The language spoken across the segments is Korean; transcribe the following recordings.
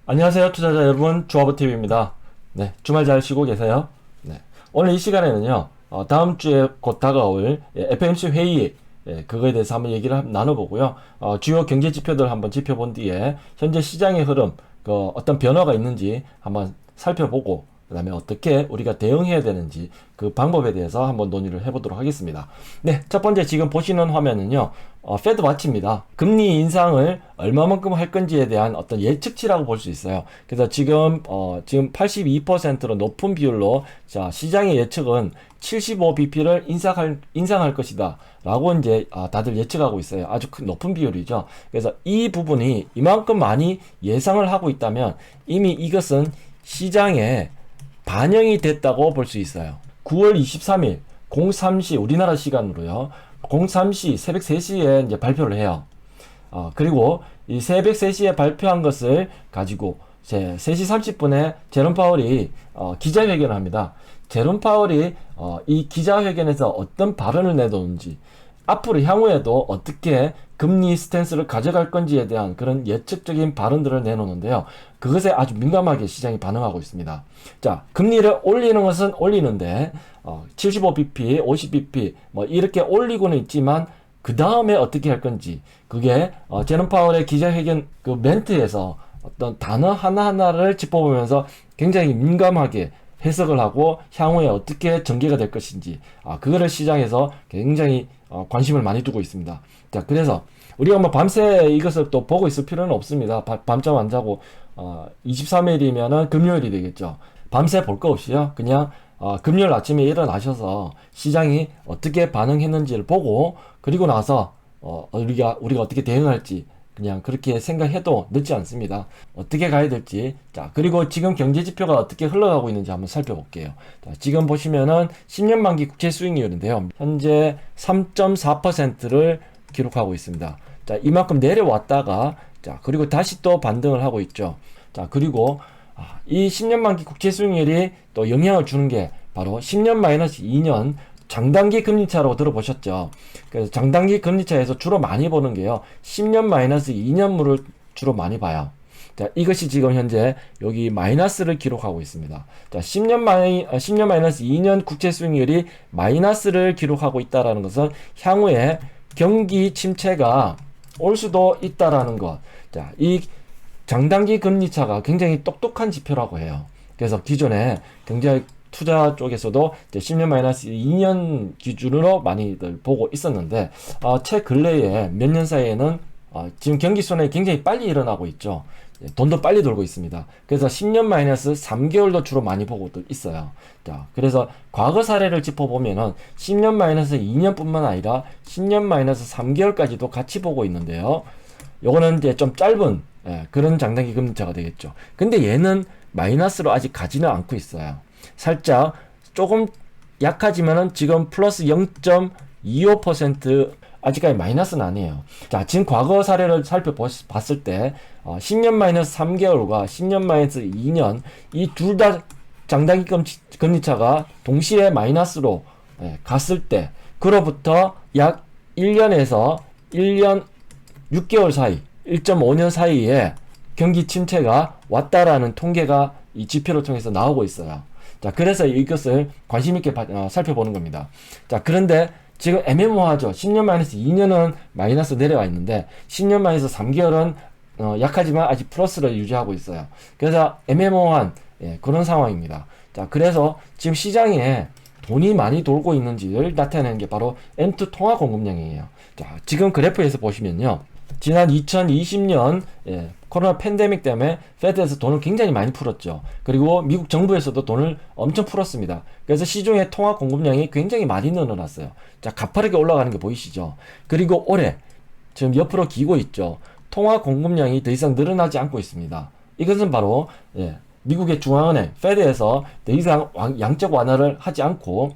안녕하세요, 투자자 여러분. 조합원TV입니다. 네, 주말 잘 쉬고 계세요? 네. 오늘 이 시간에는요, 다음 주에 곧 다가올 FMC 회의, 그거에 대해서 한번 얘기를 나눠보고요. 주요 경제 지표들 한번 짚어본 뒤에 현재 시장의 흐름, 어떤 변화가 있는지 한번 살펴보고, 그 다음에 어떻게 우리가 대응해야 되는지 그 방법에 대해서 한번 논의를 해보도록 하겠습니다. 네, 첫 번째 지금 보시는 화면은요, 페드 와치입니다. 금리 인상을 얼마만큼 할 건지에 대한 어떤 예측치라고 볼 수 있어요. 그래서 지금 82%로 높은 비율로, 자, 시장의 예측은 75bp를 인상할 것이다. 라고 이제, 다들 예측하고 있어요. 아주 높은 비율이죠. 그래서 이 부분이 이만큼 많이 예상을 하고 있다면 이미 이것은 시장에 반영이 됐다고 볼 수 있어요. 9월 23일 03시 우리나라 시간으로요. 03시 새벽 3시에 이제 발표를 해요. 그리고 이 새벽 3시에 발표한 것을 가지고 3시 30분에 제롬 파월이 기자회견을 합니다. 제롬 파월이 이 기자회견에서 어떤 발언을 내놓는지, 앞으로 향후에도 어떻게 금리 스탠스를 가져갈 건지에 대한 그런 예측적인 발언들을 내놓는데요. 그것에 아주 민감하게 시장이 반응하고 있습니다. 자, 금리를 올리는 것은 올리는데 75bp, 50bp 뭐 이렇게 올리고는 있지만 그 다음에 어떻게 할 건지, 그게 제롬 파월의 기자회견 그 멘트에서 어떤 단어 하나하나를 짚어보면서 굉장히 민감하게 해석을 하고 향후에 어떻게 전개가 될 것인지, 그거를 시장에서 굉장히 관심을 많이 두고 있습니다. 자, 그래서 우리가 뭐 밤새 이것을 또 보고 있을 필요는 없습니다. 밤잠 안 자고 23일이면은 금요일이 되겠죠. 밤새 볼 거 없이요. 그냥 금요일 아침에 일어나셔서 시장이 어떻게 반응했는지를 보고, 그리고 나서 우리가 어떻게 대응할지 그냥 그렇게 생각해도 늦지 않습니다. 어떻게 가야 될지. 자, 그리고 지금 경제 지표가 어떻게 흘러가고 있는지 한번 살펴볼게요. 자, 지금 보시면은 10년 만기 국채 수익률인데요. 현재 3.4%를 기록하고 있습니다. 자, 이만큼 내려왔다가, 자, 그리고 다시 또 반등을 하고 있죠. 자, 그리고 이 10년 만기 국채 수익률이 또 영향을 주는 게 바로 10년 마이너스 2년 장단기 금리차라고 들어보셨죠? 그래서 장단기 금리차에서 주로 많이 보는 게요, 10년 마이너스 2년물을 주로 많이 봐요. 자, 이것이 지금 현재 여기 마이너스를 기록하고 있습니다. 자, 10년 마이너스 2년 국채 수익률이 마이너스를 기록하고 있다라는 것은 향후에 경기 침체가 올 수도 있다라는 것. 자, 이 장단기 금리차가 굉장히 똑똑한 지표라고 해요. 그래서 기존에 경제 투자 쪽에서도 이제 10년 마이너스 2년 기준으로 많이들 보고 있었는데, 최근래에 몇 년 사이에는 지금 경기 순환이 굉장히 빨리 일어나고 있죠. 돈도 빨리 돌고 있습니다. 그래서 10년 마이너스 3개월도 주로 많이 보고 있어요. 자, 그래서 과거 사례를 짚어보면은 10년 마이너스 2년뿐만 아니라 10년 마이너스 3개월까지도 같이 보고 있는데요. 요거는 이제 좀 짧은 그런 장단기 금리차가 되겠죠. 근데 얘는 마이너스로 아직 가지는 않고 있어요. 살짝 조금 약하지만은 지금 플러스 0.25%, 아직까지 마이너스는 아니에요. 자, 지금 과거 사례를 살펴봤을 때 10년 마이너스 3개월과 10년 마이너스 2년 이 둘 다 장단기 금리차가 동시에 마이너스로 갔을 때, 그로부터 약 1년에서 1년 6개월 사이, 1.5년 사이에 경기 침체가 왔다라는 통계가 이 지표를 통해서 나오고 있어요. 자, 그래서 이것을 관심 있게 살펴보는 겁니다. 자, 그런데 지금 애매모호하죠. 10년 마이너스 2년은 마이너스 내려와 있는데 10년 마이너스 3개월은 약하지만 아직 플러스를 유지하고 있어요. 그래서 애매모호한 그런 상황입니다. 자, 그래서 지금 시장에 돈이 많이 돌고 있는지를 나타내는 게 바로 M2 통화 공급량이에요. 자, 지금 그래프에서 보시면요, 지난 2020년 코로나 팬데믹 때문에 페드에서 돈을 굉장히 많이 풀었죠. 그리고 미국 정부에서도 돈을 엄청 풀었습니다. 그래서 시중의 통화 공급량이 굉장히 많이 늘어났어요. 자, 가파르게 올라가는 게 보이시죠? 그리고 올해 지금 옆으로 기고 있죠. 통화 공급량이 더 이상 늘어나지 않고 있습니다. 이것은 바로 미국의 중앙은행 페드에서 더 이상 양적 완화를 하지 않고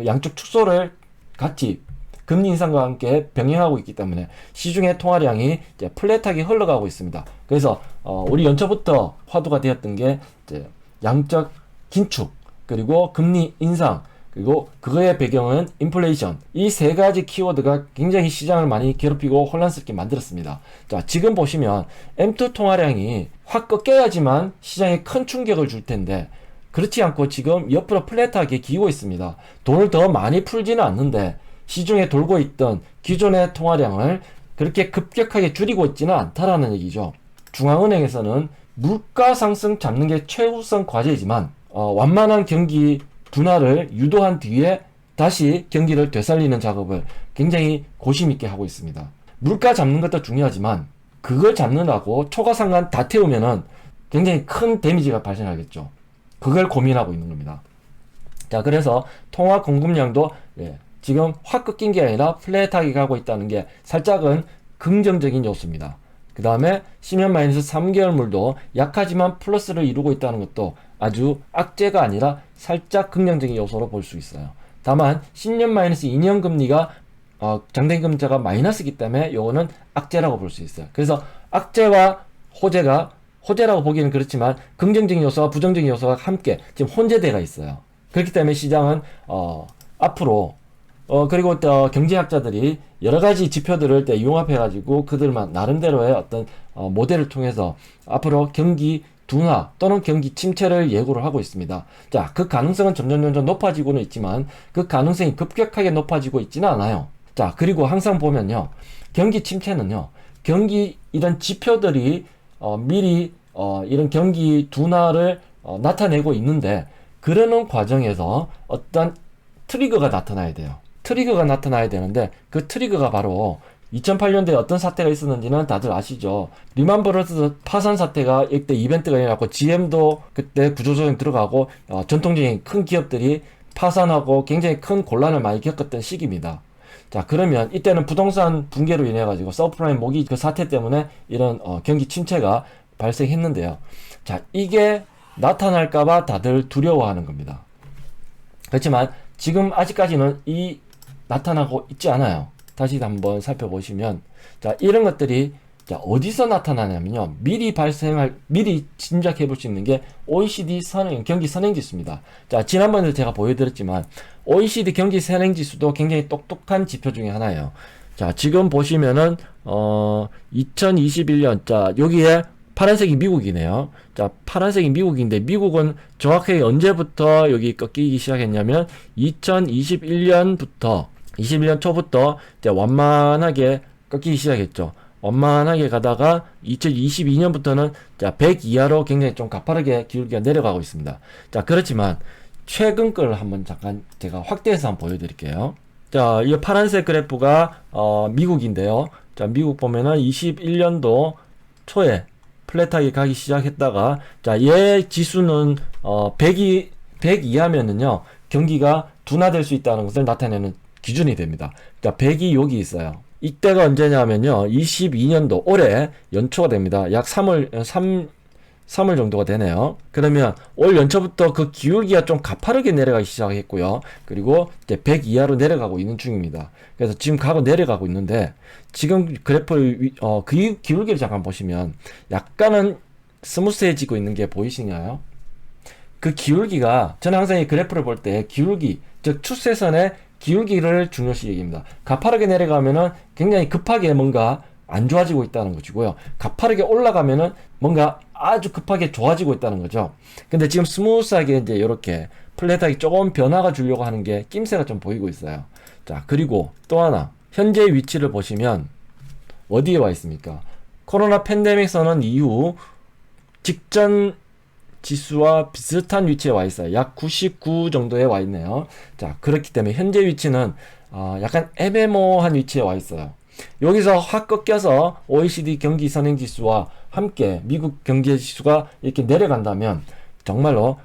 양적 축소를 같이 금리 인상과 함께 병행하고 있기 때문에 시중의 통화량이 이제 플랫하게 흘러가고 있습니다. 그래서 우리 연초부터 화두가 되었던 게 이제 양적 긴축, 그리고 금리 인상, 그리고 그거의 배경은 인플레이션. 이 세 가지 키워드가 굉장히 시장을 많이 괴롭히고 혼란스럽게 만들었습니다. 자, 지금 보시면 M2 통화량이 확 꺾여야지만 시장에 큰 충격을 줄 텐데 그렇지 않고 지금 옆으로 플랫하게 기고 있습니다. 돈을 더 많이 풀지는 않는데 시중에 돌고 있던 기존의 통화량을 그렇게 급격하게 줄이고 있지는 않다라는 얘기죠. 중앙은행에서는 물가 상승 잡는 게 최우선 과제이지만 완만한 경기 둔화를 유도한 뒤에 다시 경기를 되살리는 작업을 굉장히 고심 있게 하고 있습니다. 물가 잡는 것도 중요하지만 그걸 잡느라고 초과상관 다 태우면은 굉장히 큰 데미지가 발생하겠죠. 그걸 고민하고 있는 겁니다. 자, 그래서 통화 공급량도 지금 확 꺾인 게 아니라 플랫하게 가고 있다는 게 살짝은 긍정적인 요소입니다. 그 다음에 10년 마이너스 3개월물도 약하지만 플러스를 이루고 있다는 것도 아주 악재가 아니라 살짝 긍정적인 요소로 볼 수 있어요. 다만 10년 마이너스 2년 금리가 장대인 금리가 마이너스이기 때문에 요거는 악재라고 볼 수 있어요. 그래서 악재와 호재라고 보기에는 그렇지만 긍정적인 요소와 부정적인 요소가 함께 지금 혼재되어 있어요. 그렇기 때문에 시장은 앞으로 그리고 또 경제학자들이 여러 가지 지표들을 융합해 가지고 그들만 나름대로의 어떤 모델을 통해서 앞으로 경기 둔화 또는 경기 침체를 예고를 하고 있습니다. 자, 그 가능성은 점점 높아지고는 있지만 그 가능성이 급격하게 높아지고 있지는 않아요. 자, 그리고 항상 보면요, 경기 침체는요, 경기 이런 지표들이 미리 이런 경기 둔화를 나타내고 있는데 그러는 과정에서 어떤 트리거가 나타나야 돼요. 트리거가 나타나야 되는데 그 트리거가 바로 2008년도에 어떤 사태가 있었는지는 다들 아시죠. 리만 브러더스 파산 사태가 이때 이벤트가 일어났고 GM도 그때 구조조정 들어가고 전통적인 큰 기업들이 파산하고 굉장히 큰 곤란을 많이 겪었던 시기입니다. 자, 그러면 이때는 부동산 붕괴로 인해 가지고 서프라임 모기 그 사태 때문에 이런 경기 침체가 발생했는데요. 자, 이게 나타날까봐 다들 두려워하는 겁니다. 그렇지만 지금 아직까지는 나타나고 있지 않아요. 다시 한번 살펴보시면, 자, 이런 것들이 자, 어디서 나타나냐면요, 미리 짐작해 볼 수 있는 게 OECD 경기 선행지수입니다. 자, 지난번에 제가 보여드렸지만 OECD 경기 선행지수도 굉장히 똑똑한 지표 중에 하나예요. 자, 지금 보시면은 2021년, 자, 여기에 파란색이 미국이네요. 자, 파란색이 미국인데 미국은 정확하게 언제부터 여기 꺾이기 시작했냐면 2021년부터 21년 초부터 이제 완만하게 꺾이기 시작했죠. 완만하게 가다가 2022년부터는 자, 100 이하로 굉장히 좀 가파르게 기울기가 내려가고 있습니다. 자, 그렇지만 최근 걸 한번 잠깐 제가 확대해서 한번 보여드릴게요. 자, 이 파란색 그래프가 미국인데요. 자, 미국 보면은 21년도 초에 플랫하게 가기 시작했다가, 자, 얘 지수는 100 이하면은요 경기가 둔화될 수 있다는 것을 나타내는 기준이 됩니다. 자, 100이 여기 있어요. 이때가 언제냐면요, 22년도 올해 연초가 됩니다. 약 3월 정도가 되네요. 그러면 올 연초부터 그 기울기가 좀 가파르게 내려가기 시작했고요. 그리고 이제 100 이하로 내려가고 있는 중입니다. 그래서 지금 내려가고 있는데, 지금 그래프를 그 기울기를 잠깐 보시면 약간은 스무스해지고 있는 게 보이시나요? 그 기울기가, 저는 항상 이 그래프를 볼 때 기울기, 즉 추세선의 기울기를 중요시 얘기합니다. 가파르게 내려가면은 굉장히 급하게 뭔가 안 좋아지고 있다는 것이고요. 가파르게 올라가면은 뭔가 아주 급하게 좋아지고 있다는 거죠. 근데 지금 스무스하게 이제 이렇게 플랫하게 조금 변화가 주려고 하는 게 낌새가 좀 보이고 있어요. 자, 그리고 또 하나, 현재 위치를 보시면 어디에 와 있습니까? 코로나 팬데믹 선언 이후 직전 지수와 비슷한 위치에 와 있어요. 약 99 정도에 와 있네요. 자, 그렇기 때문에 현재 위치는 약간 애매모호한 위치에 와 있어요. 여기서 확 꺾여서 OECD 경기 선행지수와 함께 미국 경제지수가 이렇게 내려간다면 정말로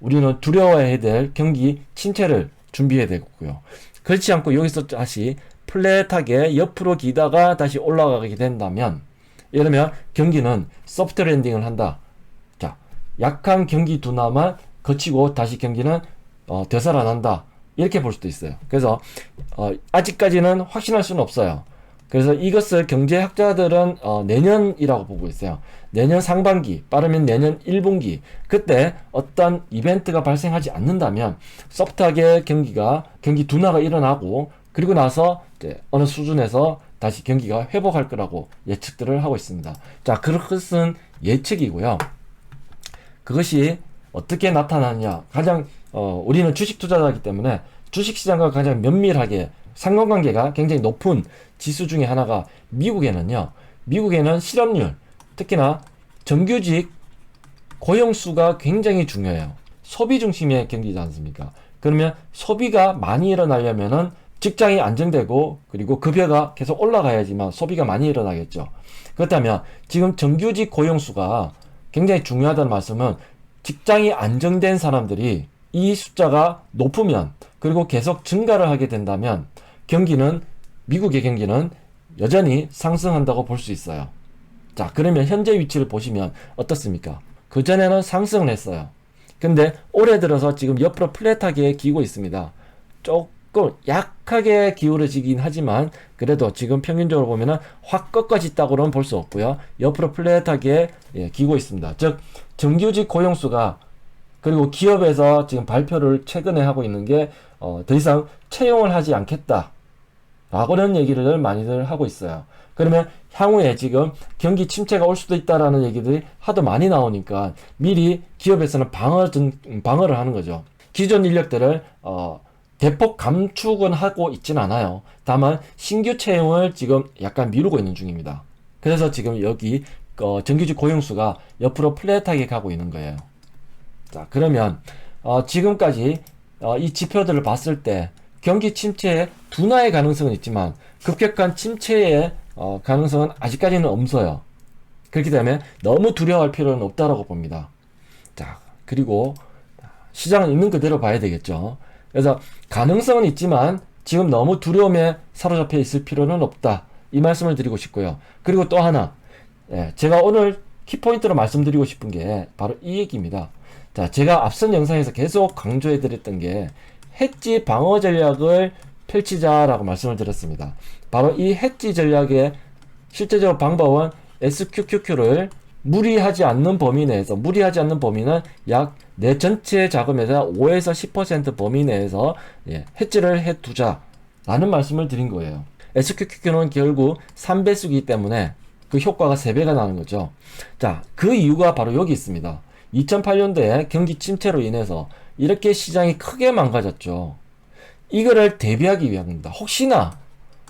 우리는 두려워해야 될 경기 침체를 준비해야 되고요. 그렇지 않고 여기서 다시 플랫하게 옆으로 기다가 다시 올라가게 된다면, 이러면 경기는 소프트 랜딩을 한다. 자, 약한 경기 둔화만 거치고 다시 경기는 되살아난다. 이렇게 볼 수도 있어요. 그래서 아직까지는 확신할 수는 없어요. 그래서 이것을 경제학자들은 내년이라고 보고 있어요. 내년 상반기, 빠르면 내년 1분기, 그때 어떤 이벤트가 발생하지 않는다면 소프트하게 경기 둔화가 일어나고, 그리고 나서 이제 어느 수준에서 다시 경기가 회복할 거라고 예측들을 하고 있습니다. 자, 그것은 예측이고요. 그것이 어떻게 나타나느냐, 가장 우리는 주식 투자자이기 때문에 주식시장과 가장 면밀하게 상관관계가 굉장히 높은 지수 중에 하나가 미국에는 실업률, 특히나 정규직 고용수가 굉장히 중요해요. 소비 중심의 경기지 않습니까? 그러면 소비가 많이 일어나려면은 직장이 안정되고, 그리고 급여가 계속 올라가야지만 소비가 많이 일어나겠죠. 그렇다면 지금 정규직 고용수가 굉장히 중요하다는 말씀은, 직장이 안정된 사람들이 이 숫자가 높으면, 그리고 계속 증가를 하게 된다면 미국의 경기는 여전히 상승한다고 볼 수 있어요. 자, 그러면 현재 위치를 보시면 어떻습니까? 그전에는 상승을 했어요. 근데 올해 들어서 지금 옆으로 플랫하게 기고 있습니다. 조금 약하게 기울어지긴 하지만 그래도 지금 평균적으로 보면은 확 꺾어졌다고는 볼 수 없고요. 옆으로 플랫하게 기고 있습니다. 즉, 정규직 고용수가, 그리고 기업에서 지금 발표를 최근에 하고 있는 게 더 이상 채용을 하지 않겠다 라고는 얘기를 많이들 하고 있어요. 그러면 향후에 지금 경기 침체가 올 수도 있다라는 얘기들이 하도 많이 나오니까 미리 기업에서는 방어를 하는 거죠. 기존 인력들을 대폭 감축은 하고 있진 않아요. 다만 신규 채용을 지금 약간 미루고 있는 중입니다. 그래서 지금 여기 정규직 고용수가 옆으로 플랫하게 가고 있는 거예요. 자, 그러면 지금까지 이 지표들을 봤을 때 경기 침체의 둔화의 가능성은 있지만 급격한 침체의 가능성은 아직까지는 없어요. 그렇기 때문에 너무 두려워할 필요는 없다라고 봅니다. 자, 그리고 시장은 있는 그대로 봐야 되겠죠. 그래서 가능성은 있지만 지금 너무 두려움에 사로잡혀 있을 필요는 없다, 이 말씀을 드리고 싶고요. 그리고 또 하나, 제가 오늘 키포인트로 말씀드리고 싶은 게 바로 이 얘기입니다. 자, 제가 앞선 영상에서 계속 강조해 드렸던 게 해지 방어 전략을 펼치자라고 말씀을 드렸습니다. 바로 이 해지 전략의 실제적 방법은 SQQQ를 무리하지 않는 범위 내에서, 무리하지 않는 범위는 약 내 전체 자금에서 5에서 10% 범위 내에서 해지를 해 두자라는 말씀을 드린 거예요. SQQQ는 결국 3배수이기 때문에 그 효과가 3배가 나는 거죠. 자, 그 이유가 바로 여기 있습니다. 2008년도에 경기 침체로 인해서 이렇게 시장이 크게 망가졌죠. 이거를 대비하기 위함입니다. 혹시나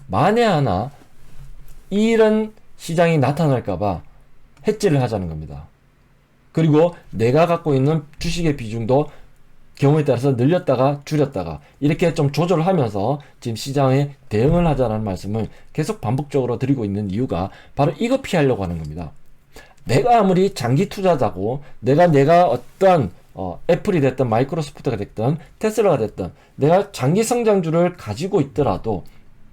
만에 하나 이런 시장이 나타날까봐 해지를 하자는 겁니다. 그리고 내가 갖고 있는 주식의 비중도 경우에 따라서 늘렸다가 줄였다가 이렇게 좀 조절을 하면서 지금 시장에 대응을 하자는 말씀을 계속 반복적으로 드리고 있는 이유가 바로 이거 피하려고 하는 겁니다. 내가 아무리 장기 투자자고, 내가 어떤 애플이 됐든 마이크로소프트가 됐든 테슬라가 됐든 내가 장기 성장주를 가지고 있더라도,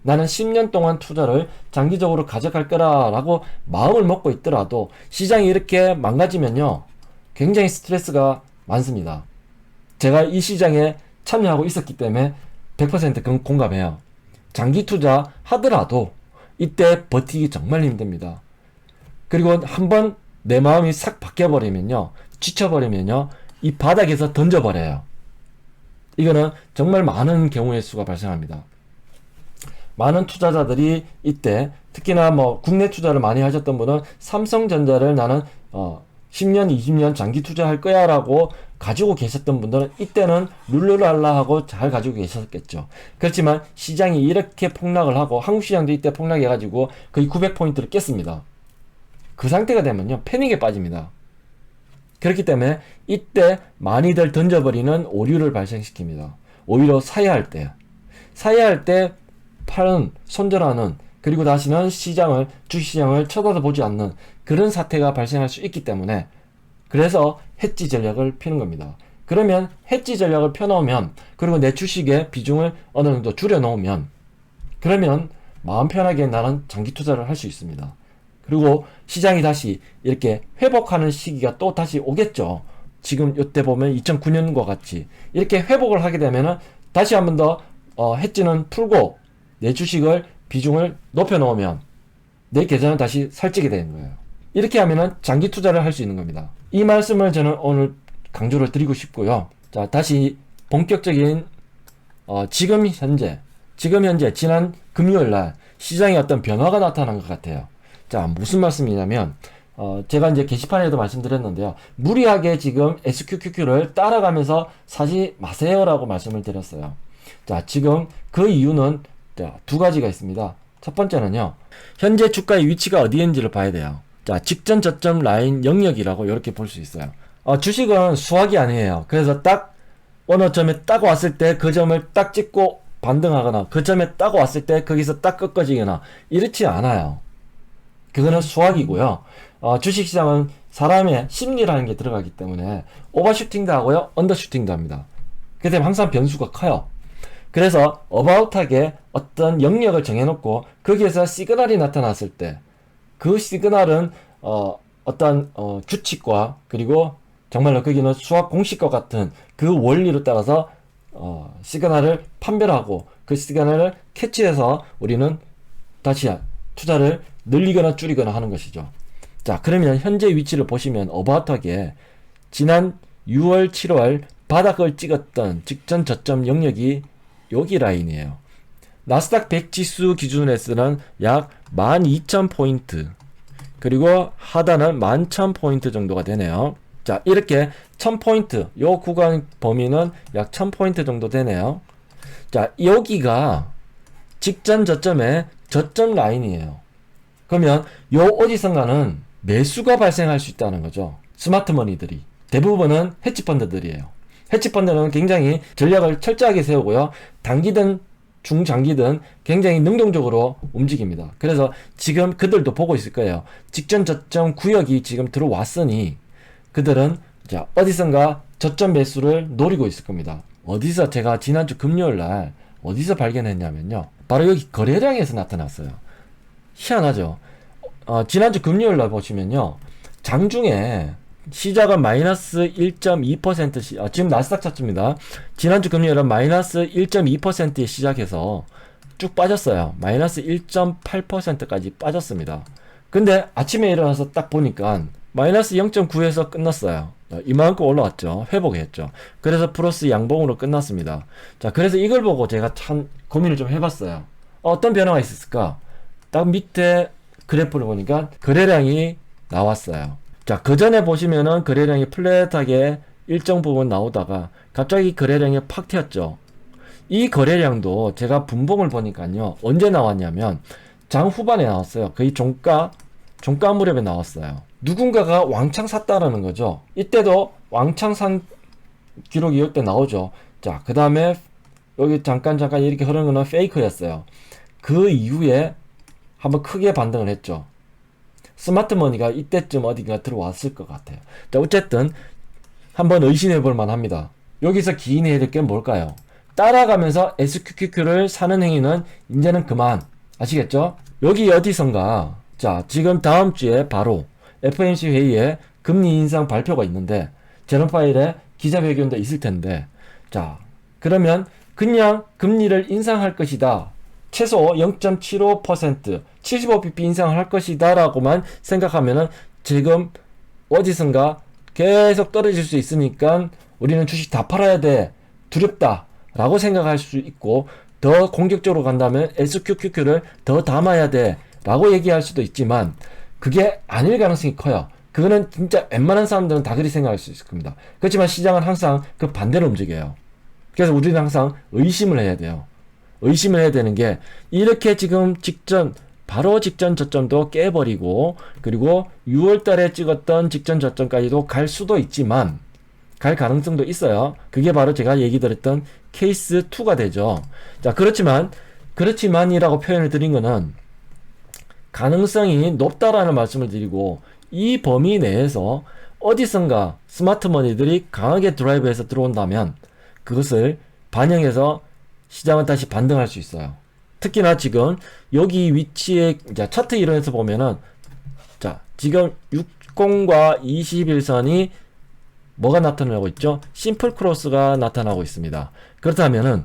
나는 10년 동안 투자를 장기적으로 가져갈 거라라고 마음을 먹고 있더라도 시장이 이렇게 망가지면요, 굉장히 스트레스가 많습니다. 제가 이 시장에 참여하고 있었기 때문에 100% 공감해요. 장기 투자 하더라도 이때 버티기 정말 힘듭니다. 그리고 한번 내 마음이 싹 바뀌어버리면요, 지쳐버리면요, 이 바닥에서 던져버려요. 이거는 정말 많은 경우의 수가 발생합니다. 많은 투자자들이 이때, 특히나 국내 투자를 많이 하셨던 분은 삼성전자를 나는 10년, 20년 장기 투자할 거야 라고 가지고 계셨던 분들은 이때는 룰루랄라 하고 잘 가지고 계셨겠죠. 그렇지만 시장이 이렇게 폭락을 하고, 한국 시장도 이때 폭락해가지고 거의 900포인트를 깼습니다. 그 상태가 되면요, 패닉에 빠집니다. 그렇기 때문에 이때 많이들 던져버리는 오류를 발생시킵니다. 오히려 사야 할 때 팔은 손절하는, 그리고 다시는 주식시장을 쳐다보지 않는 그런 사태가 발생할 수 있기 때문에, 그래서 해지 전략을 피는 겁니다. 그러면 해지 전략을 펴놓으면, 그리고 내 주식의 비중을 어느 정도 줄여놓으면, 그러면 마음 편하게 나는 장기 투자를 할 수 있습니다. 그리고 시장이 다시 이렇게 회복하는 시기가 또 다시 오겠죠. 지금 이때 보면 2009년과 같이 이렇게 회복을 하게 되면은 다시 한 번 더 해지는 풀고 내 주식을 비중을 높여 놓으면 내 계좌는 다시 살찌게 되는 거예요. 이렇게 하면은 장기 투자를 할 수 있는 겁니다. 이 말씀을 저는 오늘 강조를 드리고 싶고요. 자, 다시 본격적인 지금 현재 지난 금요일 날 시장에 어떤 변화가 나타난 것 같아요. 자, 무슨 말씀이냐면 제가 이제 게시판에도 말씀드렸는데요. 무리하게 지금 SQQQ를 따라가면서 사지 마세요라고 말씀을 드렸어요. 자, 지금 그 이유는 두 가지가 있습니다. 첫 번째는요, 현재 주가의 위치가 어디인지를 봐야 돼요. 자, 직전 저점 라인 영역이라고 이렇게 볼 수 있어요. 주식은 수학이 아니에요. 그래서 딱 어느 점에 딱 왔을 때 그 점을 딱 찍고 반등하거나 그 점에 딱 왔을 때 거기서 딱 꺾어지거나 이렇지 않아요. 그거는 수학이고요. 주식시장은 사람의 심리라는 게 들어가기 때문에 오버슈팅도 하고요, 언더슈팅도 합니다. 그렇기 때문에 항상 변수가 커요. 그래서 어바웃하게 어떤 영역을 정해놓고 거기에서 시그널이 나타났을 때 그 시그널은 어떤 규칙과 그리고 정말로 거기는 수학 공식과 같은 그 원리로 따라서 시그널을 판별하고 그 시그널을 캐치해서 우리는 다시 투자를 늘리거나 줄이거나 하는 것이죠. 자, 그러면 현재 위치를 보시면 어바웃하게 지난 6월, 7월 바닥을 찍었던 직전 저점 영역이 여기 라인이에요. 나스닥 100 지수 기준으로 해서는 약 12,000포인트, 그리고 하단은 11,000포인트 정도가 되네요. 자, 이렇게 1000포인트, 요 구간 범위는 약 1000포인트 정도 되네요. 자, 여기가 직전 저점의 저점 라인이에요. 그러면 요 어디선가는 매수가 발생할 수 있다는 거죠. 스마트머니들이. 대부분은 헤지펀드들이에요. 헤지펀드는 굉장히 전략을 철저하게 세우고요. 단기든 중장기든 굉장히 능동적으로 움직입니다. 그래서 지금 그들도 보고 있을 거예요. 직전 저점 구역이 지금 들어왔으니 그들은 자, 어디선가 저점 매수를 노리고 있을 겁니다. 어디서 제가 지난주 금요일 날 어디서 발견했냐면요. 바로 여기 거래량에서 나타났어요. 희한하죠. 지난주 금요일 날 보시면요. 장중에 시작은 마이너스 1.2%, 지금 나스닥 차트입니다. 지난주 금요일은 마이너스 1.2%에 시작해서 쭉 빠졌어요. 마이너스 1.8%까지 빠졌습니다. 근데 아침에 일어나서 딱 보니까 마이너스 0.9에서 끝났어요. 이만큼 올라왔죠. 회복했죠. 그래서 플러스 양봉으로 끝났습니다. 자, 그래서 이걸 보고 제가 참 고민을 좀 해봤어요. 어떤 변화가 있었을까? 딱 밑에 그래프를 보니까 거래량이 나왔어요. 자, 그 전에 보시면은 거래량이 플랫하게 일정 부분 나오다가 갑자기 거래량이 팍 튀었죠. 이 거래량도 제가 분봉을 보니까요, 언제 나왔냐면 장 후반에 나왔어요. 거의 종가 무렵에 나왔어요. 누군가가 왕창 샀다라는 거죠. 이때도 왕창 산 기록이 이때 나오죠. 자, 그 다음에 여기 잠깐 이렇게 흐르는 거는 페이크였어요. 그 이후에 한번 크게 반등을 했죠. 스마트머니가 이때쯤 어딘가 들어왔을 것 같아요. 자, 어쨌든 한번 의심해 볼 만합니다. 여기서 기인해야 될 게 뭘까요? 따라가면서 SQQQ를 사는 행위는 이제는 그만. 아시겠죠? 여기 어디선가 자, 지금 다음 주에 바로 FOMC 회의에 금리 인상 발표가 있는데 제롬 파웰의 기자회견도 있을 텐데, 자, 그러면 그냥 금리를 인상할 것이다, 최소 0.75%, 75bp 인상을 할 것이다 라고만 생각하면은 지금 어디선가 계속 떨어질 수 있으니까 우리는 주식 다 팔아야 돼, 두렵다 라고 생각할 수 있고, 더 공격적으로 간다면 SQQQ를 더 담아야 돼 라고 얘기할 수도 있지만 그게 아닐 가능성이 커요. 그거는 진짜 웬만한 사람들은 다 그리 생각할 수 있을 겁니다. 그렇지만 시장은 항상 그 반대로 움직여요. 그래서 우리는 항상 의심을 해야 돼요. 의심을 해야 되는 게, 이렇게 지금 바로 직전 저점도 깨버리고, 그리고 6월 달에 찍었던 직전 저점까지도 갈 수도 있지만, 갈 가능성도 있어요. 그게 바로 제가 얘기 드렸던 케이스 2가 되죠. 자, 그렇지만이라고 표현을 드린 거는 가능성이 높다라는 말씀을 드리고, 이 범위 내에서 어디선가 스마트머니들이 강하게 드라이브해서 들어온다면 그것을 반영해서 시장은 다시 반등할 수 있어요. 특히나 지금 여기 위치에 차트 이론에서 보면은, 자, 지금 60과 21선이 뭐가 나타나고 있죠? 심플 크로스가 나타나고 있습니다. 그렇다면은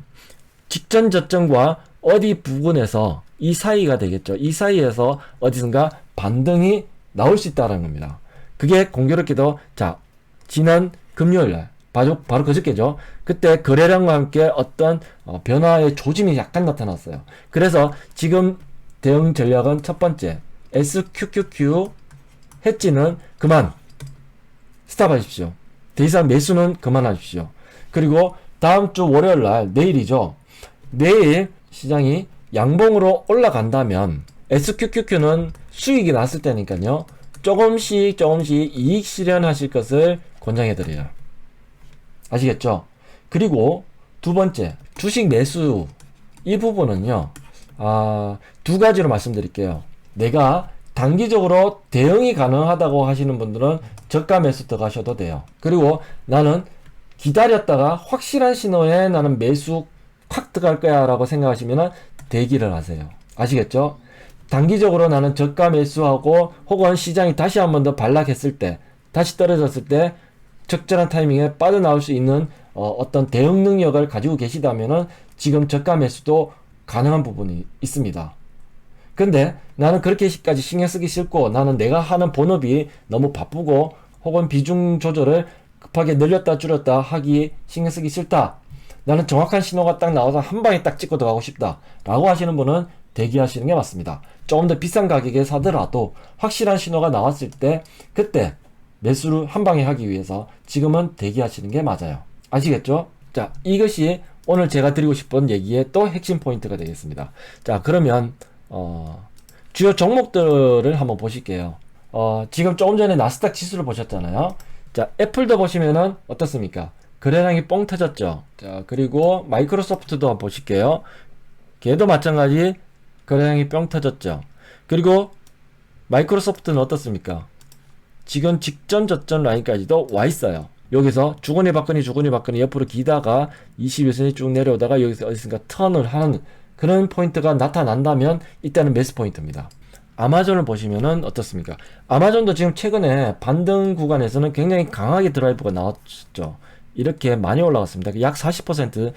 직전 저점과 어디 부근에서 이 사이가 되겠죠. 이 사이에서 어디선가 반등이 나올 수 있다는 겁니다. 그게 공교롭게도 자 지난 금요일날 바로 그저께죠. 그때 거래량과 함께 어떤 변화의 조짐이 약간 나타났어요. 그래서 지금 대응 전략은 첫 번째 SQQQ 해지는 그만 스탑하십시오. 더 이상 매수는 그만하십시오. 그리고 다음 주 월요일날 내일이죠. 내일 시장이 양봉으로 올라간다면 SQQQ는 수익이 났을 때니까요. 조금씩 이익 실현하실 것을 권장해드려요. 아시겠죠? 그리고 두 번째 주식 매수 이 부분은요. 두 가지로 말씀드릴게요. 내가 단기적으로 대응이 가능하다고 하시는 분들은 저가 매수 들어가셔도 돼요. 그리고 나는 기다렸다가 확실한 신호에 나는 매수 확 들어갈 거야 라고 생각하시면 대기를 하세요. 아시겠죠? 단기적으로 나는 저가 매수하고 혹은 시장이 다시 한 번 더 반락했을 때 다시 떨어졌을 때 적절한 타이밍에 빠져나올 수 있는 어떤 대응 능력을 가지고 계시다면은 지금 저가 매수도 가능한 부분이 있습니다. 근데 나는 그렇게까지 신경 쓰기 싫고 나는 내가 하는 본업이 너무 바쁘고 혹은 비중 조절을 급하게 늘렸다 줄였다 하기 신경 쓰기 싫다. 나는 정확한 신호가 딱 나와서 한 방에 딱 찍고 들어가고 싶다 라고 하시는 분은 대기하시는 게 맞습니다. 조금 더 비싼 가격에 사더라도 확실한 신호가 나왔을 때 그때 매수를 한 방에 하기 위해서 지금은 대기하시는 게 맞아요. 아시겠죠? 자, 이것이 오늘 제가 드리고 싶은 얘기의 또 핵심 포인트가 되겠습니다. 자, 그러면 주요 종목들을 한번 보실게요. 지금 조금 전에 나스닥 지수를 보셨잖아요. 자, 애플도 보시면은 어떻습니까? 거래량이 뻥 터졌죠. 자, 그리고 마이크로소프트도 한번 보실게요. 걔도 마찬가지 거래량이 뻥 터졌죠. 그리고 마이크로소프트는 어떻습니까? 지금 직전 저점 라인까지도 와 있어요. 여기서 주거니 받거니 옆으로 기다가 21선이 쭉 내려오다가 여기서 어디선가 턴을 하는 그런 포인트가 나타난다면 이때는 매수 포인트입니다. 아마존을 보시면은 어떻습니까? 아마존도 지금 최근에 반등 구간에서는 굉장히 강하게 드라이브가 나왔죠. 이렇게 많이 올라갔습니다. 약 40%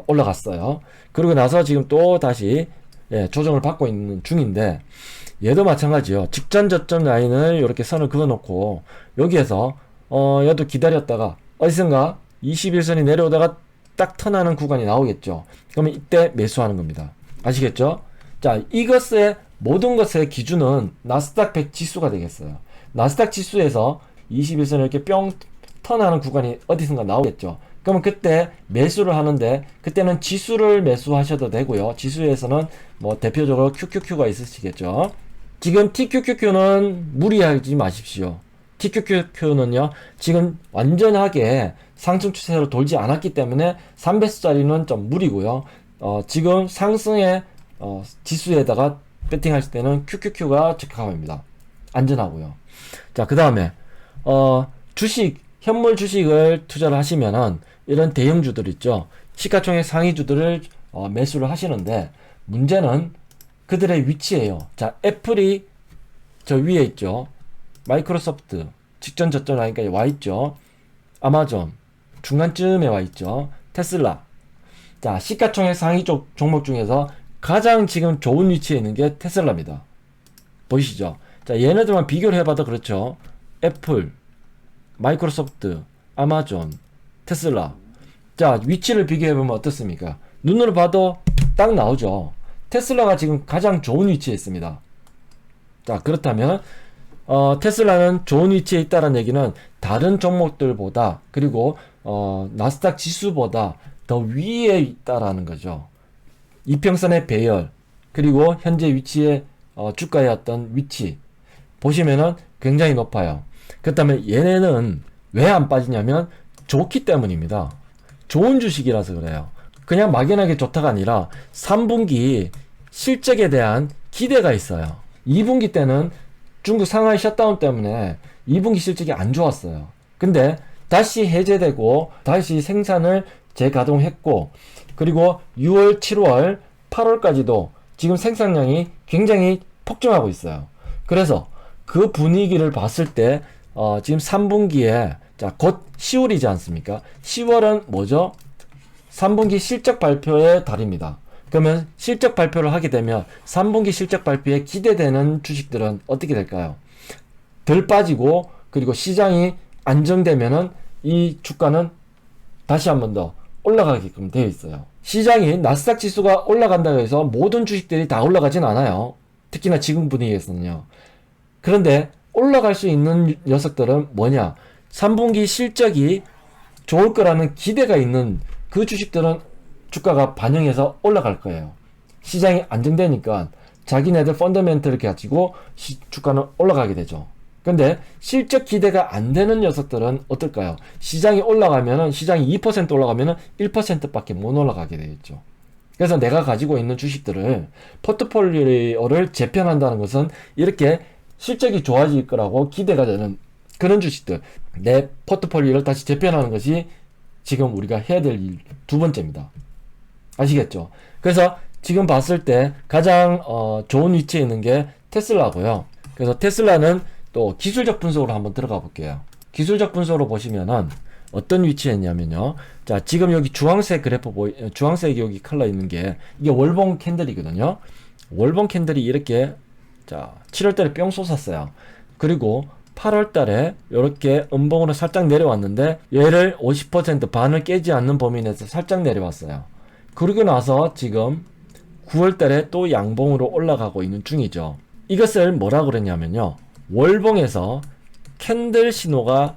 올라갔어요. 그러고 나서 지금 또 다시 조정을 받고 있는 중인데 얘도 마찬가지요. 직전 저점 라인을 이렇게 선을 그어놓고 여기에서 얘도 기다렸다가 어디선가 21선이 내려오다가 딱 턴하는 구간이 나오겠죠. 그러면 이때 매수하는 겁니다. 아시겠죠? 자, 이것의 모든 것의 기준은 나스닥 100 지수가 되겠어요. 나스닥 지수에서 21선을 이렇게 뿅 턴하는 구간이 어디선가 나오겠죠. 그러면 그때 매수를 하는데 그때는 지수를 매수하셔도 되고요. 지수에서는 뭐 대표적으로 QQQ가 있으시겠죠. 지금 TQQQ는 무리하지 마십시오. TQQQ는요 지금 완전하게 상승 추세로 돌지 않았기 때문에 3배수짜리는 좀 무리고요. 지금 상승의 지수에다가 배팅하실 때는 QQQ가 적합합니다. 안전하고요. 자, 그 다음에 현물 주식을 투자를 하시면은 이런 대형주들 있죠. 시가총액 상위주들을 매수를 하시는데 문제는 그들의 위치예요. 자, 애플이 저 위에 있죠. 마이크로소프트 직전 저점 라인까지 와 있죠. 아마존 중간쯤에 와 있죠. 테슬라. 자, 시가총액 상위 쪽 종목 중에서 가장 지금 좋은 위치에 있는 게 테슬라입니다. 보이시죠? 자, 얘네들만 비교를 해봐도 그렇죠. 애플, 마이크로소프트, 아마존, 테슬라. 자, 위치를 비교해보면 어떻습니까? 눈으로 봐도 딱 나오죠. 테슬라가 지금 가장 좋은 위치에 있습니다. 자, 그렇다면 테슬라는 좋은 위치에 있다는 얘기는 다른 종목들보다 그리고 나스닥 지수보다 더 위에 있다라는 거죠. 이평선의 배열 그리고 현재 위치의 주가의 어떤 위치 보시면은 굉장히 높아요. 그렇다면 얘네는 왜 안 빠지냐면 좋기 때문입니다. 좋은 주식이라서 그래요. 그냥 막연하게 좋다가 아니라 3분기 실적에 대한 기대가 있어요. 2분기 때는 중국 상하이 셧다운 때문에 2분기 실적이 안 좋았어요. 근데 다시 해제되고 다시 생산을 재가동했고 그리고 6월, 7월, 8월까지도 지금 생산량이 굉장히 폭증하고 있어요. 그래서 그 분위기를 봤을 때 지금 3분기에 자, 곧 10월이지 않습니까? 10월은 뭐죠? 3분기 실적 발표의 달입니다. 그러면 실적 발표를 하게 되면 3분기 실적 발표에 기대되는 주식들은 어떻게 될까요? 덜 빠지고, 그리고 시장이 안정되면은 이 주가는 다시 한 번 더 올라가게끔 되어 있어요. 시장이 나스닥 지수가 올라간다고 해서 모든 주식들이 다 올라가진 않아요. 특히나 지금 분위기에서는요. 그런데 올라갈 수 있는 녀석들은 뭐냐? 3분기 실적이 좋을 거라는 기대가 있는 그 주식들은 주가가 반영해서 올라갈 거예요. 시장이 안정되니까 자기네들 펀더멘트를 가지고 주가는 올라가게 되죠. 근데 실적 기대가 안 되는 녀석들은 어떨까요? 시장이 올라가면은, 시장이 2% 올라가면은 1%밖에 못 올라가게 되겠죠. 그래서 내가 가지고 있는 주식들을, 포트폴리오를 재편한다는 것은 이렇게 실적이 좋아질 거라고 기대가 되는 그런 주식들, 내 포트폴리오를 다시 재편하는 것이 지금 우리가 해야 될 일 두 번째입니다. 아시겠죠? 그래서 지금 봤을 때 가장 좋은 위치에 있는 게 테슬라고요. 그래서 테슬라는 또 기술적 분석으로 한번 들어가 볼게요. 기술적 분석으로 보시면은 어떤 위치에 있냐면요. 자, 지금 여기 주황색 그래프 주황색 여기 컬러 있는 게 이게 월봉 캔들이거든요. 월봉 캔들이 이렇게, 자, 7월달에 뿅 솟았어요. 그리고 8월달에 이렇게 음봉으로 살짝 내려왔는데 얘를 50% 반을 깨지 않는 범위 내에서 살짝 내려왔어요. 그러고 나서 지금 9월달에 또 양봉으로 올라가고 있는 중이죠. 이것을 뭐라 그러냐면요, 월봉에서 캔들 신호가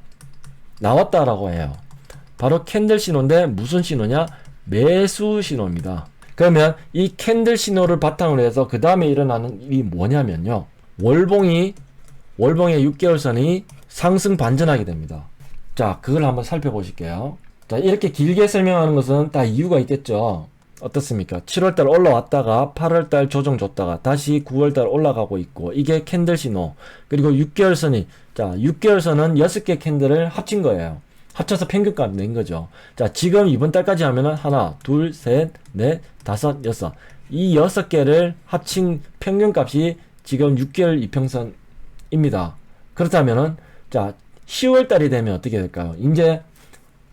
나왔다라고 해요. 바로 캔들 신호인데 무슨 신호냐? 매수 신호입니다. 그러면 이 캔들 신호를 바탕으로 해서 그 다음에 일어나는 일이 뭐냐면요, 월봉의 6개월선이 상승 반전하게 됩니다. 자, 그걸 한번 살펴보실게요. 자, 이렇게 길게 설명하는 것은 다 이유가 있겠죠. 어떻습니까? 7월달 올라왔다가 8월달 조정 줬다가 다시 9월달 올라가고 있고, 이게 캔들 신호. 그리고 6개월선이, 자, 6개월선은 6개 캔들을 합친 거예요. 합쳐서 평균값 낸 거죠. 자, 지금 이번 달까지 하면은 하나, 둘, 셋, 넷, 다섯, 여섯. 이 6개를 합친 평균값이 지금 6개월 이평선입니다. 그렇다면은, 자, 10월달이 되면 어떻게 될까요? 이제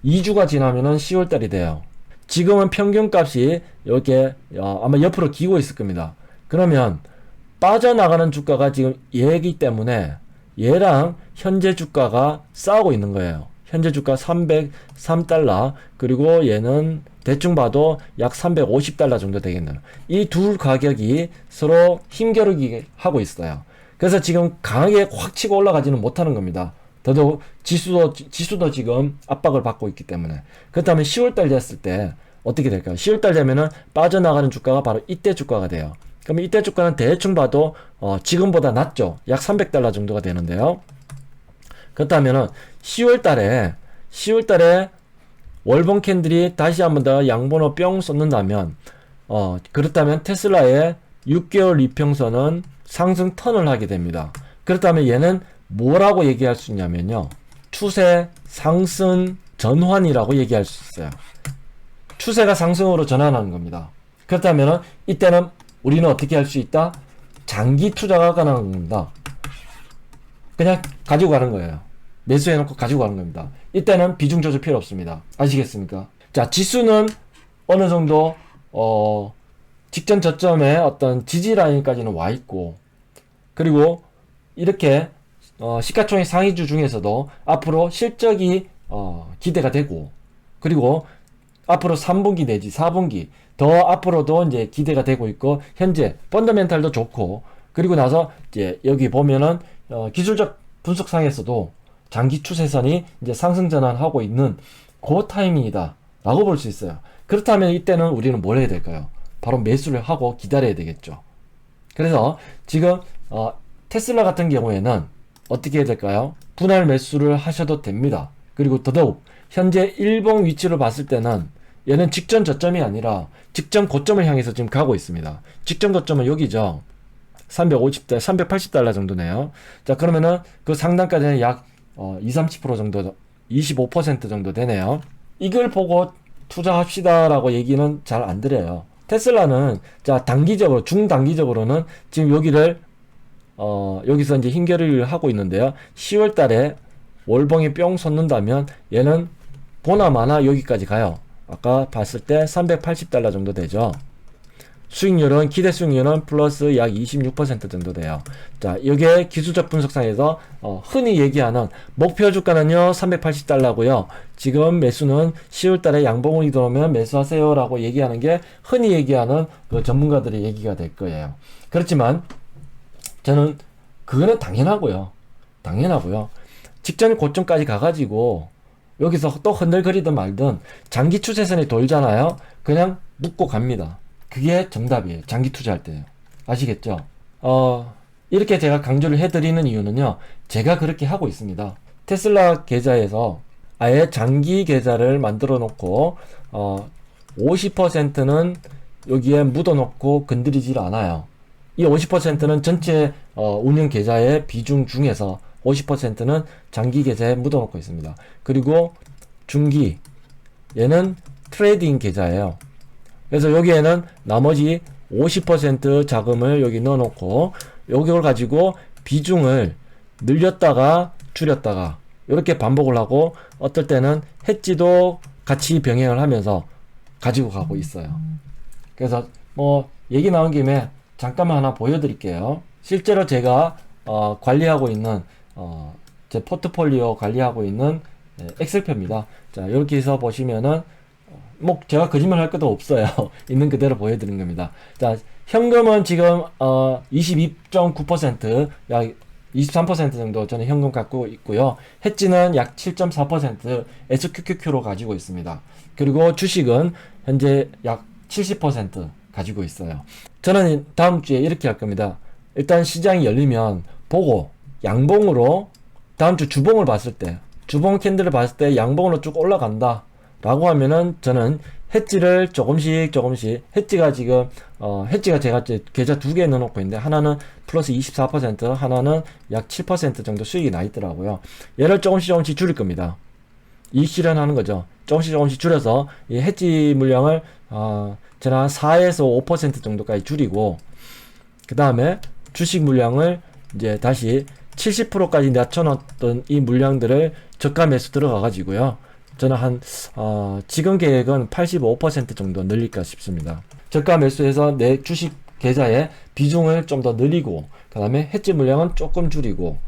2주가 지나면은 10월달이 돼요. 지금은 평균값이 이렇게 아마 옆으로 기고 있을 겁니다. 그러면 빠져나가는 주가가 지금 얘기 때문에 얘랑 현재 주가가 싸우고 있는 거예요. 현재 주가 303달러, 그리고 얘는 대충 봐도 약 350달러 정도 되겠네요. 이 둘 가격이 서로 힘겨루기 하고 있어요. 그래서 지금 강하게 확 치고 올라가지는 못하는 겁니다. 더더욱 지수도 지금 압박을 받고 있기 때문에. 그렇다면 10월달 됐을 때 어떻게 될까요? 10월달 되면은 빠져나가는 주가가 바로 이때 주가가 돼요. 그러면 이때 주가는 대충 봐도 지금보다 낮죠. 약 300달러 정도가 되는데요. 그렇다면은 10월달에 월봉 캔들이 다시 한번 더 양봉으로 뿅 쏟는다면, 그렇다면 테슬라의 6개월 이평선은 상승 턴을 하게 됩니다. 그렇다면 얘는 뭐라고 얘기할 수 있냐면요, 추세 상승 전환이라고 얘기할 수 있어요. 추세가 상승으로 전환하는 겁니다. 그렇다면 이때는 우리는 어떻게 할 수 있다? 장기 투자가 가능한 겁니다. 그냥 가지고 가는 거예요. 매수해놓고 가지고 가는 겁니다. 이때는 비중 조절 필요 없습니다. 아시겠습니까? 자, 지수는 어느 정도 직전 저점의 어떤 지지 라인까지는 와 있고, 그리고 이렇게 시가총액 상위주 중에서도 앞으로 실적이 기대가 되고, 그리고 앞으로 3분기 내지 4분기 더 앞으로도 이제 기대가 되고 있고, 현재 펀더멘탈도 좋고, 그리고 나서 이제 여기 보면은 기술적 분석상에서도 장기 추세선이 이제 상승 전환하고 있는 그 타이밍이다 라고 볼 수 있어요. 그렇다면 이때는 우리는 뭘 해야 될까요? 바로 매수를 하고 기다려야 되겠죠. 그래서 지금 테슬라 같은 경우에는 어떻게 해야 될까요? 분할 매수를 하셔도 됩니다. 그리고 더더욱 현재 일봉 위치를 봤을 때는 얘는 직전 저점이 아니라 직전 고점을 향해서 지금 가고 있습니다. 직전 고점은 여기죠. 380달러 정도네요. 자, 그러면은 그 상단까지는 약 20-30% 정도, 25% 정도 되네요. 이걸 보고 투자합시다라고 얘기는 잘 안 드려요. 테슬라는 자, 단기적으로, 중단기적으로는 지금 여기를 여기서 이제 힘겨루기를 하고 있는데요. 10월 달에 월봉이 뿅 솟는다면 얘는 보나마나 여기까지 가요. 아까 봤을 때 380달러 정도 되죠. 수익률은 기대 수익률은 플러스 약 26% 정도 돼요. 자, 이게 기술적 분석상에서 흔히 얘기하는 목표 주가는요 380달러고요. 지금 매수는 10월달에 양봉이 들어오면 매수하세요라고 얘기하는 게 흔히 얘기하는 그 전문가들의 얘기가 될 거예요. 그렇지만 저는 그거는 당연하고요. 직전 고점까지 가가지고 여기서 또 흔들거리든 말든 장기 추세선이 돌잖아요. 그냥 묶고 갑니다. 그게 정답이에요. 장기 투자할 때요. 아시겠죠? 이렇게 제가 강조를 해드리는 이유는요. 제가 그렇게 하고 있습니다. 테슬라 계좌에서 아예 장기 계좌를 만들어 놓고 50%는 여기에 묻어 놓고 건드리질 않아요. 이 50%는 전체 운영 계좌의 비중 중에서 50%는 장기 계좌에 묻어 놓고 있습니다. 그리고 중기 얘는 트레이딩 계좌예요. 그래서 여기에는 나머지 50% 자금을 여기 넣어놓고 이걸 가지고 비중을 늘렸다가 줄였다가 이렇게 반복을 하고 어떨 때는 해지도 같이 병행을 하면서 가지고 가고 있어요. 그래서 뭐 얘기 나온 김에 잠깐만 하나 보여드릴게요. 실제로 제가 관리하고 있는 제 포트폴리오 관리하고 있는 엑셀표입니다. 자, 이렇게 해서 보시면은 뭐 제가 거짓말 할 것도 없어요. 있는 그대로 보여드린 겁니다. 자, 현금은 지금 22.9% 약 23% 정도 저는 현금 갖고 있고요. 해지는 약 7.4% SQQQ로 가지고 있습니다. 그리고 주식은 현재 약 70% 가지고 있어요. 저는 다음 주에 이렇게 할 겁니다. 일단 시장이 열리면 보고 양봉으로 다음 주 주봉을 봤을 때 주봉 캔들을 봤을 때 양봉으로 쭉 올라간다 라고 하면은 저는 해지를 조금씩 해지가 지금 해지가 제가 계좌 두 개 넣어놓고 있는데 하나는 플러스 24% 하나는 약 7% 정도 수익이 나 있더라고요. 얘를 조금씩 줄일 겁니다. 이익 실현하는 거죠. 조금씩 줄여서 이 해지 물량을 저는 한 4에서 5% 정도까지 줄이고 그 다음에 주식 물량을 이제 다시 70%까지 낮춰놨던 이 물량들을 저가 매수 들어가 가지고요. 저는 지금 계획은 85% 정도 늘릴까 싶습니다. 저가 매수해서 내 주식 계좌의 비중을 좀 더 늘리고, 그 다음에 해지 물량은 조금 줄이고,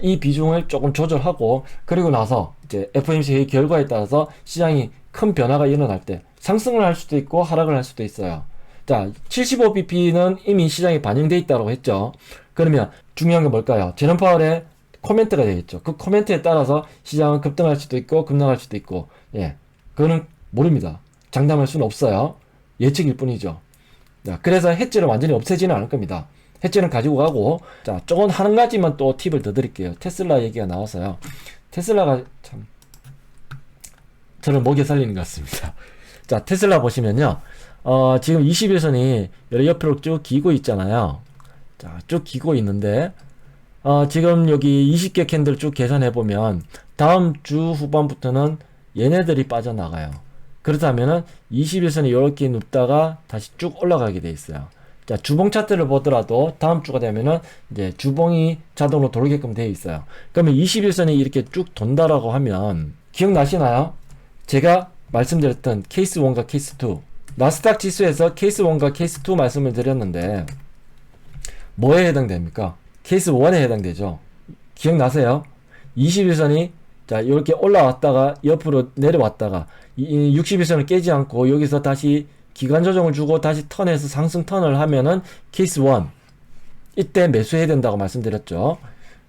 이 비중을 조금 조절하고, 그리고 나서 이제 FOMC 회의 결과에 따라서 시장이 큰 변화가 일어날 때 상승을 할 수도 있고 하락을 할 수도 있어요. 자, 75bp는 이미 시장에 반영돼 있다고 했죠. 그러면 중요한 게 뭘까요? 제롬 파월의 코멘트가 되겠죠. 그 코멘트에 따라서 시장은 급등할 수도 있고 급락할 수도 있고, 예, 그거는 모릅니다. 장담할 수는 없어요. 예측일 뿐이죠. 자, 그래서 해지를 완전히 없애지는 않을 겁니다. 해지는 가지고 가고, 자, 조금 한 가지만 또 팁을 더 드릴게요. 테슬라 얘기가 나와서요. 테슬라가 참 저를 목에 살리는 것 같습니다. 자, 테슬라 보시면요. 지금 21선이 옆으로 쭉 기고 있잖아요. 자, 쭉 기고 있는데, 지금 여기 20개 캔들 쭉 계산해보면, 다음 주 후반부터는 얘네들이 빠져나가요. 그렇다면은 21선이 이렇게 눕다가 다시 쭉 올라가게 돼 있어요. 자, 주봉 차트를 보더라도 다음 주가 되면은 이제 주봉이 자동으로 돌게끔 되어 있어요. 그러면 21선이 이렇게 쭉 돈다라고 하면, 기억나시나요? 제가 말씀드렸던 케이스 1과 케이스 2. 나스닥 지수에서 케이스 1과 케이스 2 말씀을 드렸는데, 뭐에 해당됩니까? 케이스 1에 해당되죠. 기억나세요? 21선이 자 이렇게 올라왔다가 옆으로 내려왔다가 61선을 깨지 않고 여기서 다시 기간 조정을 주고 다시 턴해서 상승 턴을 하면은 케이스 1 이때 매수해야 된다고 말씀드렸죠.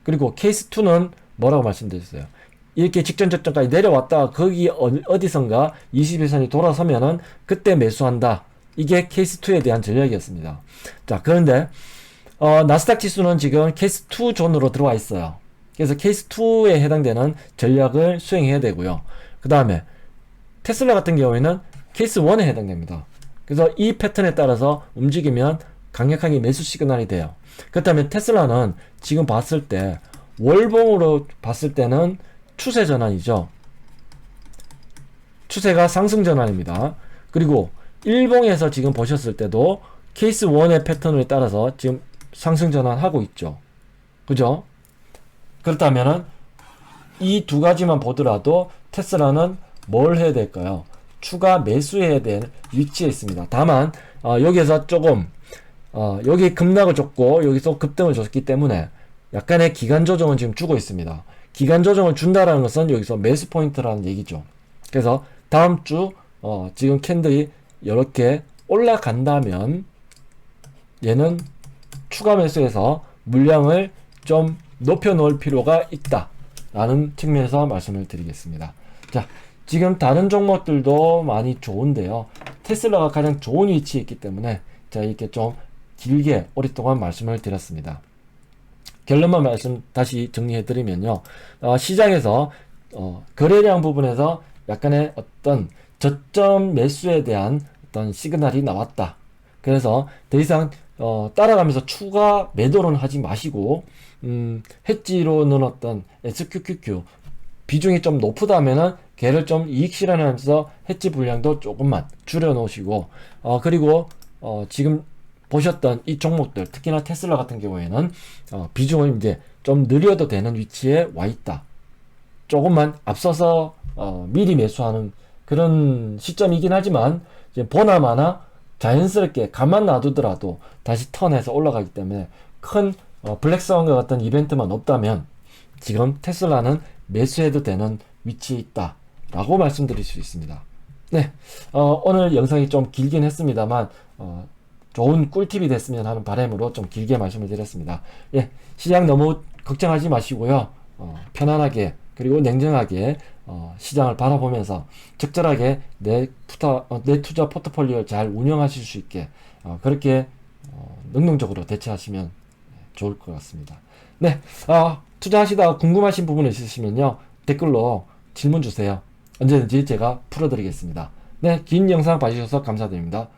그리고 케이스 2는 뭐라고 말씀드렸어요? 이렇게 직전 저점까지 내려왔다가 거기 어디선가 21선이 돌아서면은 그때 매수한다. 이게 케이스 2에 대한 전략이었습니다. 자, 그런데 나스닥 지수는 지금 케이스 2 존으로 들어와 있어요. 그래서 케이스 2에 해당되는 전략을 수행해야 되고요. 그 다음에 테슬라 같은 경우에는 케이스 1에 해당됩니다. 그래서 이 패턴에 따라서 움직이면 강력하게 매수 시그널이 돼요. 그렇다면 테슬라는 지금 봤을 때 월봉으로 봤을 때는 추세 전환이죠. 추세가 상승 전환입니다. 그리고 일봉에서 지금 보셨을 때도 케이스 1의 패턴에 따라서 지금 상승 전환하고 있죠. 그죠? 그렇다면은 이 두 가지만 보더라도 테슬라는 뭘 해야 될까요? 추가 매수해야 될 위치에 있습니다. 다만 여기에서 조금 여기 급락을 줬고 여기서 급등을 줬기 때문에 약간의 기간 조정은 지금 주고 있습니다. 기간 조정을 준다라는 것은 여기서 매수 포인트라는 얘기죠. 그래서 다음 주 지금 캔들이 이렇게 올라간다면 얘는 추가 매수해서 물량을 좀 높여 놓을 필요가 있다 라는 측면에서 말씀을 드리겠습니다. 자, 지금 다른 종목들도 많이 좋은데요. 테슬라가 가장 좋은 위치에 있기 때문에 제가 이렇게 좀 길게 오랫동안 말씀을 드렸습니다. 결론만 다시 정리해 드리면요. 시장에서 거래량 부분에서 약간의 어떤 저점 매수에 대한 어떤 시그널이 나왔다. 그래서 더 이상 따라가면서 추가 매도는 하지 마시고 해지로 넣었던 SQQQ 비중이 좀 높다면은 걔를 좀 이익 실현하면서 해지 분량도 조금만 줄여 놓으시고 그리고 지금 보셨던 이 종목들 특히나 테슬라 같은 경우에는 비중을 이제 좀 늘려도 되는 위치에 와 있다. 조금만 앞서서 미리 매수하는 그런 시점이긴 하지만 이제 보나마나 자연스럽게 가만 놔두더라도 다시 턴해서 올라가기 때문에 큰 블랙스완과 같은 이벤트만 없다면 지금 테슬라는 매수해도 되는 위치에 있다 라고 말씀드릴 수 있습니다. 네, 오늘 영상이 좀 길긴 했습니다만 좋은 꿀팁이 됐으면 하는 바람으로 좀 길게 말씀을 드렸습니다. 예, 시장 너무 걱정하지 마시고요. 편안하게 그리고 냉정하게 시장을 바라보면서 적절하게 내 투자 포트폴리오를 잘 운영하실 수 있게 그렇게 능동적으로 대처하시면 좋을 것 같습니다. 네, 투자하시다가 궁금하신 부분 있으시면요 댓글로 질문 주세요. 언제든지 제가 풀어드리겠습니다. 네, 긴 영상 봐주셔서 감사드립니다.